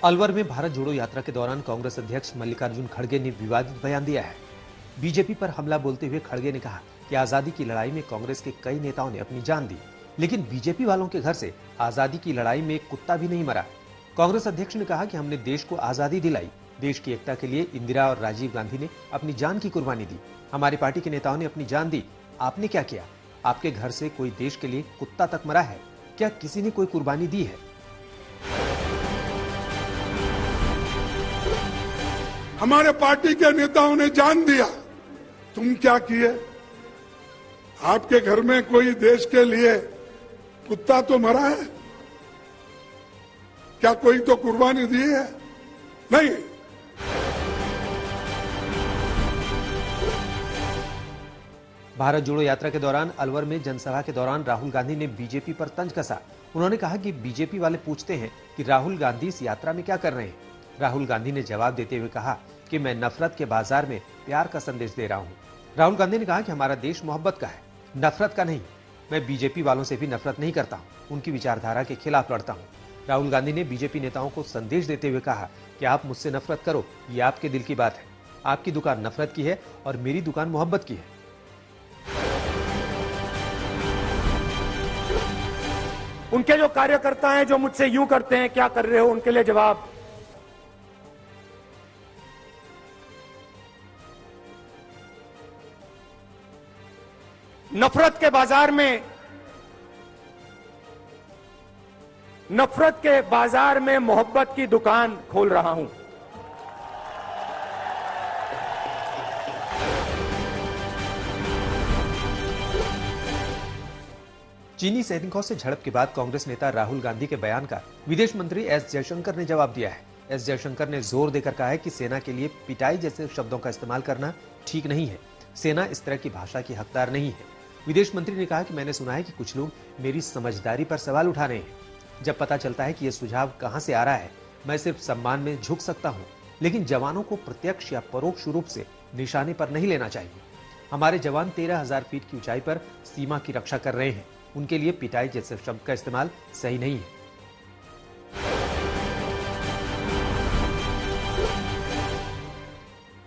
अलवर में भारत जोड़ो यात्रा के दौरान कांग्रेस अध्यक्ष मल्लिकार्जुन खड़गे ने विवादित बयान दिया है। बीजेपी पर हमला बोलते हुए खड़गे ने कहा कि आजादी की लड़ाई में कांग्रेस के कई नेताओं ने अपनी जान दी, लेकिन बीजेपी वालों के घर से आजादी की लड़ाई में एक कुत्ता भी नहीं मरा। कांग्रेस अध्यक्ष ने कहा कि हमने देश को आजादी दिलाई, देश की एकता के लिए इंदिरा और राजीव गांधी ने अपनी जान की कुर्बानी दी, हमारी पार्टी के नेताओं ने अपनी जान दी। आपने क्या किया? आपके घर से कोई देश के लिए कुत्ता तक मरा है? क्या किसी ने कोई कुर्बानी दी है? हमारे पार्टी के नेताओं ने जान दिया, तुम क्या किए? आपके घर में कोई देश के लिए कुत्ता तो मरा है? क्या कोई तो कुर्बानी दी है? नहीं। भारत जोड़ो यात्रा के दौरान अलवर में जनसभा के दौरान राहुल गांधी ने बीजेपी पर तंज कसा। उन्होंने कहा कि बीजेपी वाले पूछते हैं कि राहुल गांधी इस यात्रा में क्या कर रहे हैं। राहुल गांधी ने जवाब देते हुए कहा कि मैं नफरत के बाजार में प्यार का संदेश दे रहा हूं। राहुल गांधी ने कहा कि हमारा देश मोहब्बत का है, नफरत का नहीं। मैं बीजेपी वालों से भी नफरत नहीं करता हूं, उनकी विचारधारा के खिलाफ लड़ता हूं। राहुल गांधी ने बीजेपी नेताओं को संदेश देते हुए कहा कि आप मुझसे नफरत करो, ये आपके दिल की बात है। आपकी दुकान नफरत की है और मेरी दुकान मोहब्बत की है। उनके जो कार्यकर्ता हैं जो मुझसे यूं करते हैं, क्या कर रहे हो, उनके लिए जवाब। नफरत के बाजार में मोहब्बत की दुकान खोल रहा हूं। चीनी सैनिकों से झड़प के बाद कांग्रेस नेता राहुल गांधी के बयान का विदेश मंत्री एस जयशंकर ने जवाब दिया है। एस जयशंकर ने जोर देकर कहा है कि सेना के लिए पिटाई जैसे शब्दों का इस्तेमाल करना ठीक नहीं है। सेना इस तरह की भाषा की हकदार नहीं है। विदेश मंत्री ने कहा कि मैंने सुना है कि कुछ लोग मेरी समझदारी पर सवाल उठा रहे हैं। जब पता चलता है कि यह सुझाव कहां से आ रहा है, मैं सिर्फ सम्मान में झुक सकता हूं, लेकिन जवानों को प्रत्यक्ष या परोक्ष रूप से निशाने पर नहीं लेना चाहिए। हमारे जवान 13,000 फीट की ऊंचाई पर सीमा की रक्षा कर रहे हैं। उनके लिए पिटाई जैसे शब्द का इस्तेमाल सही नहीं है।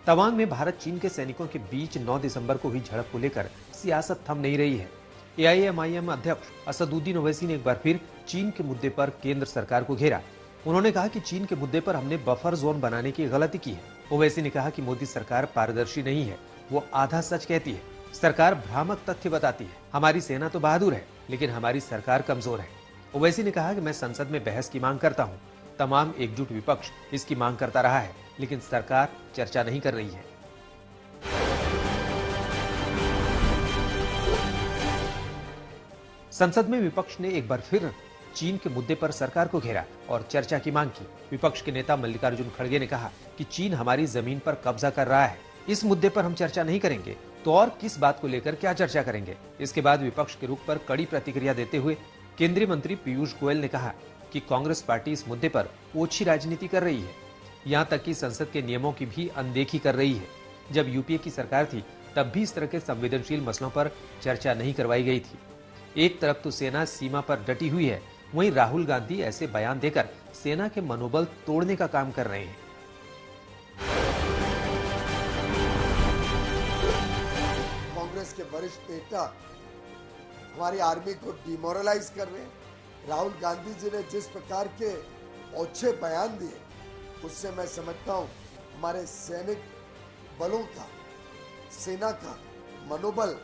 तवांग में भारत चीन के सैनिकों के बीच 9 दिसंबर को हुई झड़प को लेकर सियासत थम नहीं रही है। एआईएमआईएम अध्यक्ष असदुद्दीन ओवैसी ने एक बार फिर चीन के मुद्दे पर केंद्र सरकार को घेरा। उन्होंने कहा कि चीन के मुद्दे पर हमने बफर जोन बनाने की गलती की है। ओवैसी ने कहा कि मोदी सरकार पारदर्शी नहीं है, वो आधा सच कहती है। सरकार भ्रामक तथ्य बताती है। हमारी सेना तो बहादुर है, लेकिन हमारी सरकार कमजोर है। ओवैसी ने कहा कि मैं संसद में बहस की मांग करता हूं। तमाम एकजुट विपक्ष इसकी मांग करता रहा है, लेकिन सरकार चर्चा नहीं कर रही है। संसद में विपक्ष ने एक बार फिर चीन के मुद्दे पर सरकार को घेरा और चर्चा की मांग की। विपक्ष के नेता मल्लिकार्जुन खड़गे ने कहा कि चीन हमारी जमीन पर कब्जा कर रहा है, इस मुद्दे पर हम चर्चा नहीं करेंगे तो और किस बात को लेकर क्या चर्चा करेंगे। इसके बाद विपक्ष के रुख पर कड़ी प्रतिक्रिया देते हुए केंद्रीय मंत्री पीयूष गोयल ने कहा कि कांग्रेस पार्टी इस मुद्दे पर ओछी राजनीति कर रही है, यहां तक कि संसद के नियमों की भी अनदेखी कर रही है। जब यूपीए की सरकार थी तब भी इस तरह के संवेदनशील मसलों पर चर्चा नहीं करवाई गई थी। एक तरफ तो सेना सीमा पर डटी हुई है, वहीं राहुल गांधी ऐसे बयान देकर सेना के मनोबल तोड़ने का काम कर रहे हैं। कांग्रेस के वरिष्ठ नेता हमारी आर्मी को डिमोरलाइज कर रहे हैं। राहुल गांधी जी ने जिस प्रकार के ओछे बयान दिए, उससे मैं समझता हूं हमारे सैनिक बलों का, सेना का मनोबल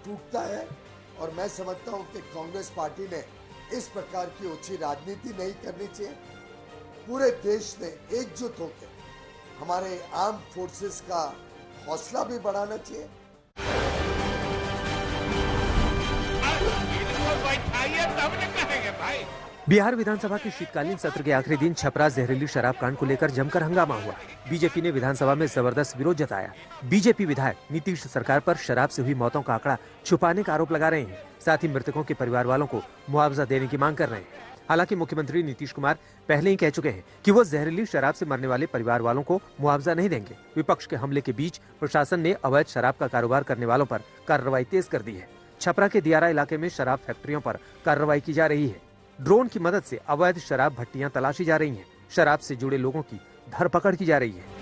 टूटता है। और मैं समझता हूं कि कांग्रेस पार्टी ने इस प्रकार की ओछी राजनीति नहीं करनी चाहिए। पूरे देश ने एकजुट होकर हमारे आर्म फोर्सेस का हौसला भी बढ़ाना चाहिए। बिहार विधानसभा के शीतकालीन सत्र के आखिरी दिन छपरा जहरीली शराब कांड को लेकर जमकर हंगामा हुआ। बीजेपी ने विधानसभा में जबरदस्त विरोध जताया। बीजेपी विधायक नीतीश सरकार पर शराब से हुई मौतों का आंकड़ा छुपाने का आरोप लगा रहे हैं। साथ ही मृतकों के परिवार वालों को मुआवजा देने की मांग कर रहे हैं। हालांकि मुख्यमंत्री नीतीश कुमार पहले ही कह चुके हैं कि वो जहरीली शराब से मरने वाले परिवार वालों को मुआवजा नहीं देंगे। विपक्ष के हमले के बीच प्रशासन ने अवैध शराब का कारोबार करने वालों पर कार्रवाई तेज कर दी है। छपरा के दियारा इलाके में शराब फैक्ट्रियों पर कार्रवाई की जा रही है। ड्रोन की मदद से अवैध शराब भट्टियां तलाशी जा रही हैं। शराब से जुड़े लोगों की धरपकड़ की जा रही है।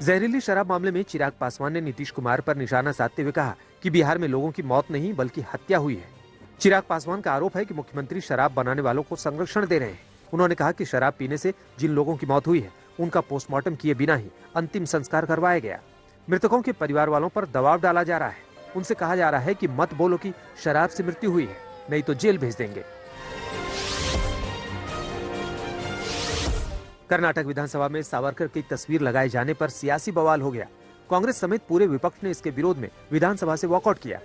जहरीली शराब मामले में चिराग पासवान ने नीतीश कुमार पर निशाना साधते हुए कहा कि बिहार में लोगों की मौत नहीं बल्कि हत्या हुई है। चिराग पासवान का आरोप है कि मुख्यमंत्री शराब बनाने वालों को संरक्षण दे रहे हैं। उन्होंने कहा कि शराब पीने से जिन लोगों की मौत हुई है उनका पोस्टमार्टम किए बिना ही अंतिम संस्कार करवाया गया। मृतकों के परिवार वालों पर दबाव डाला जा रहा है। उनसे कहा जा रहा है कि मत बोलो कि शराब से मृत्यु हुई है, नहीं तो जेल भेज देंगे। कर्नाटक विधानसभा में सावरकर की तस्वीर लगाए जाने पर सियासी बवाल हो गया। कांग्रेस समेत पूरे विपक्ष ने इसके विरोध में विधानसभा से वॉकआउट किया।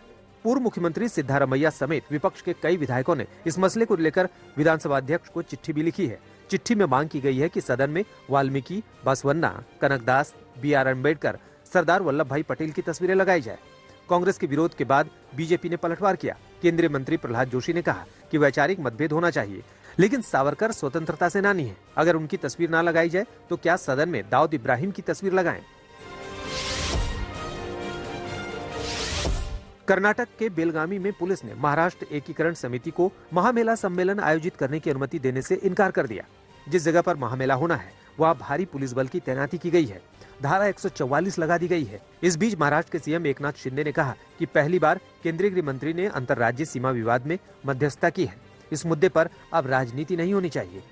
पूर्व मुख्यमंत्री सिद्धारमैया समेत विपक्ष के कई विधायकों ने इस मसले को लेकर विधानसभा अध्यक्ष को चिट्ठी भी लिखी है। चिट्ठी में मांग की गई है कि सदन में वाल्मीकि, बसवन्ना, कनकदास, BR अम्बेडकर, सरदार वल्लभ भाई पटेल की तस्वीरें लगाई जाए। कांग्रेस के विरोध के बाद बीजेपी ने पलटवार किया। केंद्रीय मंत्री प्रहलाद जोशी ने कहा कि वैचारिक मतभेद होना चाहिए, लेकिन सावरकर स्वतंत्रता सेनानी हैं। अगर उनकी तस्वीर ना लगाई जाए तो क्या सदन में दाऊद इब्राहिम की तस्वीर लगाएं? कर्नाटक के बेलगामी में पुलिस ने महाराष्ट्र एकीकरण समिति को महामेला सम्मेलन आयोजित करने की अनुमति देने से इनकार कर दिया। जिस जगह पर महामेला होना है वहाँ भारी पुलिस बल की तैनाती की गई है। धारा 144 लगा दी गई है। इस बीच महाराष्ट्र के सीएम एकनाथ शिंदे ने कहा कि पहली बार केंद्रीय गृह मंत्री ने अंतर्राज्यीय सीमा विवाद में मध्यस्थता की है। इस मुद्दे पर अब राजनीति नहीं होनी चाहिए।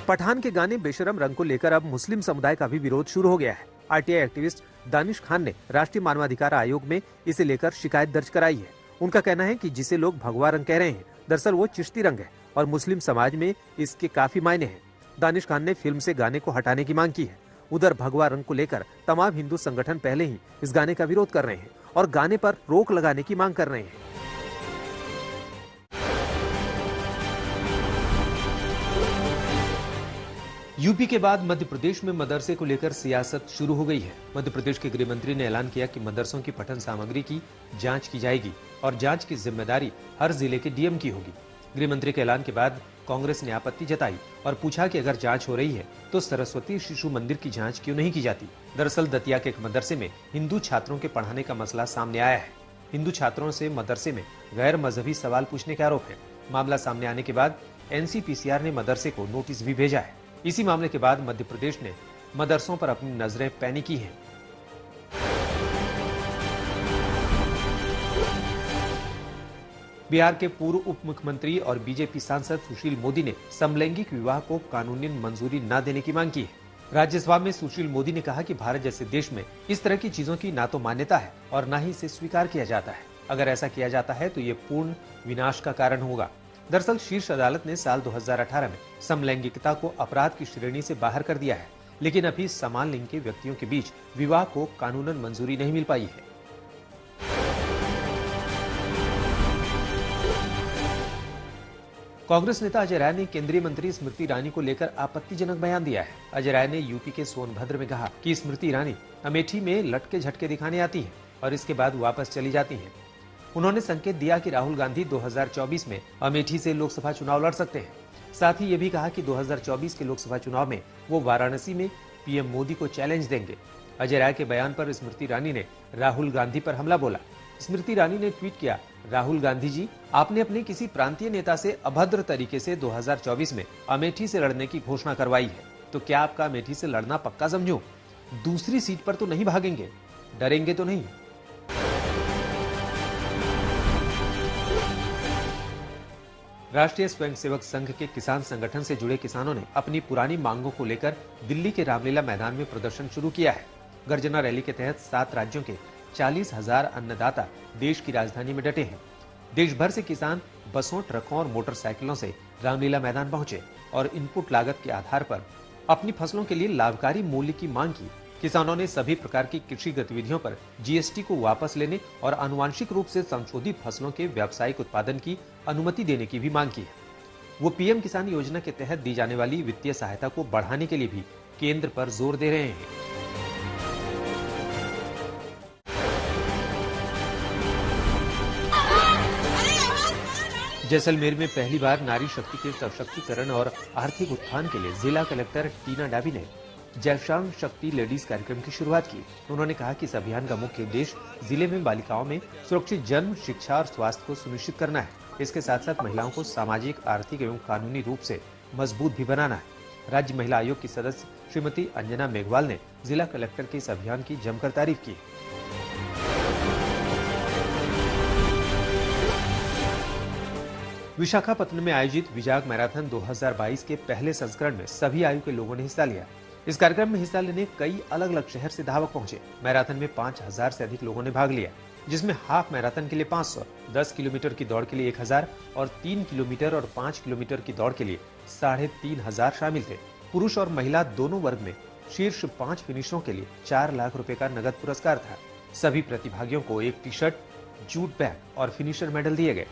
पठान के गाने बेशरम रंग को लेकर अब मुस्लिम समुदाय का भी विरोध शुरू हो गया है। RTI एक्टिविस्ट दानिश खान ने राष्ट्रीय मानवाधिकार आयोग में इसे लेकर शिकायत दर्ज कराई है। उनका कहना है कि जिसे लोग भगवा रंग कह रहे हैं, दरअसल वो चिश्ती रंग है और मुस्लिम समाज में इसके काफी मायने हैं। दानिश खान ने फिल्म से गाने को हटाने की मांग की है। उधर भगवा रंग को लेकर तमाम हिंदू संगठन पहले ही इस गाने का विरोध कर रहे हैं और गाने पर रोक लगाने की मांग कर रहे हैं। यूपी के बाद मध्य प्रदेश में मदरसे को लेकर सियासत शुरू हो गई है। मध्य प्रदेश के गृह मंत्री ने ऐलान किया कि मदरसों की पठन सामग्री की जांच की जाएगी और जांच की जिम्मेदारी हर जिले के डीएम की होगी। गृह मंत्री के ऐलान के बाद कांग्रेस ने आपत्ति जताई और पूछा कि अगर जांच हो रही है तो सरस्वती शिशु मंदिर की जांच क्यों नहीं की जाती। दरअसल दतिया के एक मदरसे में हिंदू छात्रों के पढ़ाने का मसला सामने आया है। हिंदू छात्रों से मदरसे में गैर मजहबी सवाल पूछने का आरोप है। मामला सामने आने के बाद NCPCR ने मदरसे को नोटिस भी भेजा है। इसी मामले के बाद मध्य प्रदेश ने मदरसों पर अपनी नजरें पैनी की हैं। बिहार के पूर्व उप मुख्यमंत्री और बीजेपी सांसद सुशील मोदी ने समलैंगिक विवाह को कानूनी मंजूरी न देने की मांग की है। राज्यसभा में सुशील मोदी ने कहा कि भारत जैसे देश में इस तरह की चीजों की ना तो मान्यता है और न ही इसे स्वीकार किया जाता है। अगर ऐसा किया जाता है तो ये पूर्ण विनाश का कारण होगा। दरअसल शीर्ष अदालत ने साल 2018 में समलैंगिकता को अपराध की श्रेणी से बाहर कर दिया है, लेकिन अभी समान लिंग के व्यक्तियों के बीच विवाह को कानूनन मंजूरी नहीं मिल पाई है। कांग्रेस नेता अजय राय ने केंद्रीय मंत्री स्मृति ईरानी को लेकर आपत्तिजनक बयान दिया है। अजय राय ने यूपी के सोनभद्र में कहा कि स्मृति ईरानी अमेठी में लटके झटके दिखाने आती है और इसके बाद वापस चली जाती हैं। उन्होंने संकेत दिया कि राहुल गांधी 2024 में अमेठी से लोकसभा चुनाव लड़ सकते हैं। साथ ही ये भी कहा कि 2024 के लोकसभा चुनाव में वो वाराणसी में पीएम मोदी को चैलेंज देंगे। अजय राय के बयान पर स्मृति ईरानी ने राहुल गांधी पर हमला बोला। स्मृति ईरानी ने ट्वीट किया, राहुल गांधी जी, आपने अपने किसी प्रांतीय नेता से अभद्र तरीके से 2024 में अमेठी से लड़ने की घोषणा करवाई है, तो क्या आपका अमेठी से लड़ना पक्का समझूं? दूसरी सीट पर तो नहीं भागेंगे, डरेंगे तो नहीं। राष्ट्रीय स्वयंसेवक संघ के किसान संगठन से जुड़े किसानों ने अपनी पुरानी मांगों को लेकर दिल्ली के रामलीला मैदान में प्रदर्शन शुरू किया है। गर्जना रैली के तहत 7 राज्यों के 40,000 अन्नदाता देश की राजधानी में डटे हैं। देश भर से किसान बसों, ट्रकों और मोटरसाइकिलों से रामलीला मैदान पहुंचे और इनपुट लागत के आधार पर अपनी फसलों के लिए लाभकारी मूल्य की मांग की। किसानों ने सभी प्रकार की कृषि गतिविधियों पर GST को वापस लेने और आनुवांशिक रूप से संशोधित फसलों के व्यावसायिक उत्पादन की अनुमति देने की भी मांग की है। वो PM किसान योजना के तहत दी जाने वाली वित्तीय सहायता को बढ़ाने के लिए भी केंद्र पर जोर दे रहे हैं। जैसलमेर में पहली बार नारी शक्ति के सशक्तिकरण और आर्थिक उत्थान के लिए जिला कलेक्टर टीना डाबी ने जैवशान शक्ति लेडीज कार्यक्रम की शुरुआत की। उन्होंने कहा कि इस अभियान का मुख्य उद्देश्य जिले में बालिकाओं में सुरक्षित जन्म, शिक्षा और स्वास्थ्य को सुनिश्चित करना है। इसके साथ साथ महिलाओं को सामाजिक, आर्थिक एवं कानूनी रूप से मजबूत भी बनाना है। राज्य महिला आयोग की सदस्य श्रीमती अंजना मेघवाल ने जिला कलेक्टर के इस अभियान की जमकर तारीफ की। विशाखापत्तनम में आयोजित विजाग मैराथन 2022 के पहले संस्करण में सभी आयु के लोगों ने हिस्सा लिया। इस कार्यक्रम में हिस्सा लेने कई अलग अलग शहर से धावक पहुंचे। मैराथन में 5000 से अधिक लोगों ने भाग लिया, जिसमें हाफ मैराथन के लिए 500, 10 किलोमीटर की दौड़ के लिए 1000 और 3 किलोमीटर और 5 किलोमीटर की दौड़ के लिए 3500 शामिल थे। पुरुष और महिला दोनों वर्ग में शीर्ष 5 फिनिशरों के लिए 4 लाख रुपए का नगद पुरस्कार था। सभी प्रतिभागियों को एक टी शर्ट, जूट बैग और फिनिशर मेडल दिए गए।